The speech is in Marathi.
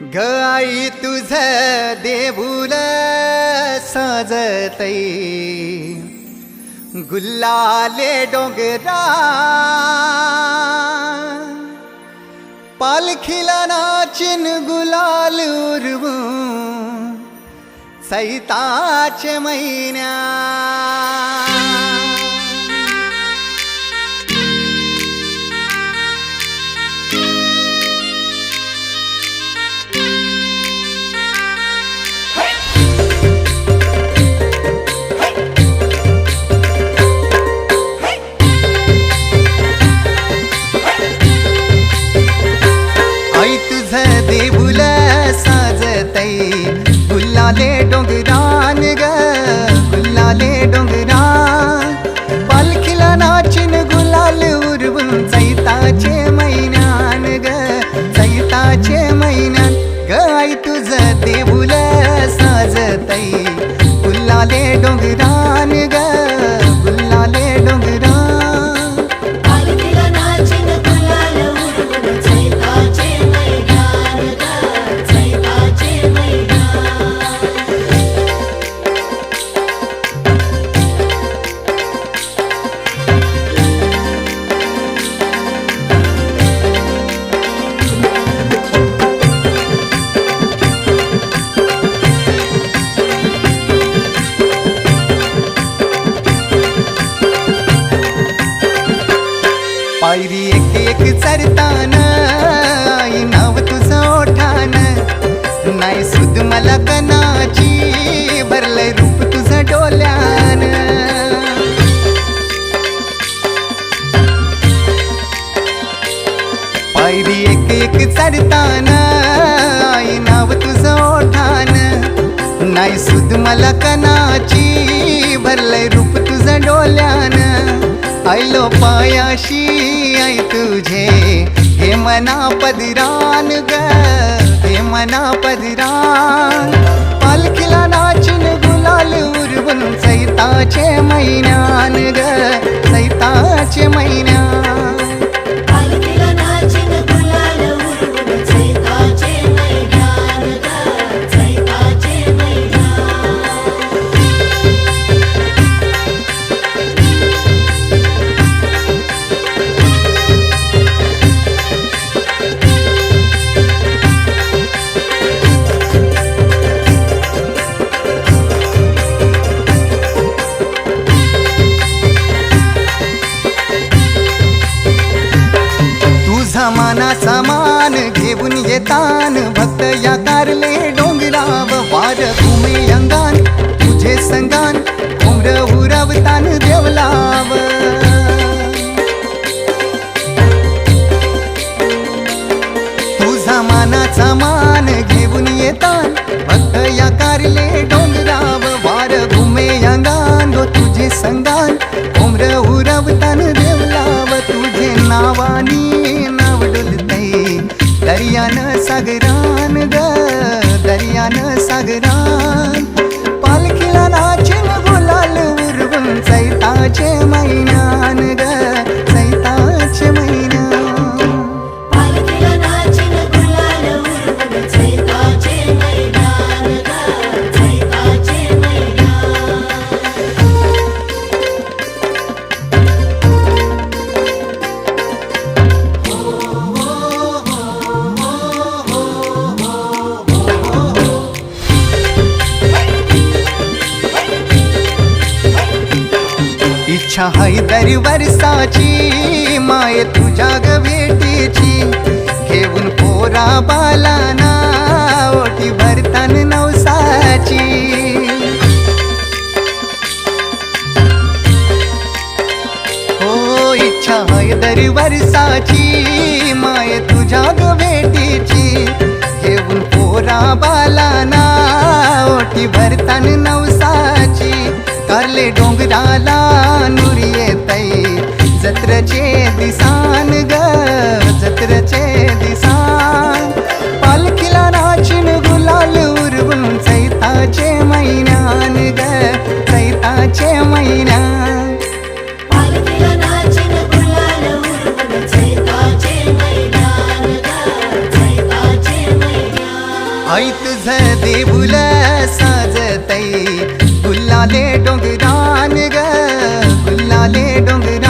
ग आई तुझ देऊळ सजतई गुल्लाले डोंगरा पालखीला नाचिन गुलाल उरवू सैताचे महिन्या आई तुझ देऊळ साजतई गुल्लाले डोंगरान ग गुल्लाले डोंगरान पालखीला नाचिन गुलाल उरवून चैताचे महिन्यान ग चैताचे महिन्यान ग आई तुझ देऊळ साजतई गुल्लाले डोंगरान ग गुल्लाले डोंगरान पायरी एक एक चरताना आई नाव तुझं ओठान नाही सुद मला कनाची भरलंय रूप तुझं डोल्यान पायरी एक एक चरताना आई नाव तुझं ओठान नाही सुद मला कनाची भरलंय रूप तुझं डोल्यान आयलो पायाशी आई तुझे हे मना पदरान ग हे मना पदरान पालखीला नाचिन गुलाल उरवून चैताचे महिन्यान ग चैताचे महिन्यान मानाचा मान घेऊन येतान भक्त या कारले डोंगराव वार घुमे अंगान तुझे संगान उमर उरवतान देवलाव तुझा मानाचा मान घेऊन येतान भक्त या कारले डोंगराव वार घुमे अंगान गो तुझे संगान उमर उरवतान देवलाव तुझे नावानी दर्यान सागरान ग दर्यान सागरान पालखीला नाचिन गुलाल उरवून चैताचे महिन्यान ग चैताचे महिन्यान इच्छा हाय दर वर्षाची माय तुझ्या ग भेटीची घेऊन पोरा बालाना ओटी भरतान नवसाची हो इच्छा हाय दर वर्षाची माय तुझ्या ग भेटीची घेऊन पोरा बालाना ओटी भरतान नवसाची कारले डोंगराला नुरी येतई जत्रचे दिसान ग जत्रचे दिसान पालखीला नाचिन गुलाल उरवून चैताचे महिन्यान ग चैताचे महिन्यान चैताचे महिन्यान ग चैताचे महिन्यान आई तुझं देऊळ साजतई गुल्लाले डोंगरान ग गुल्लाले डोंगर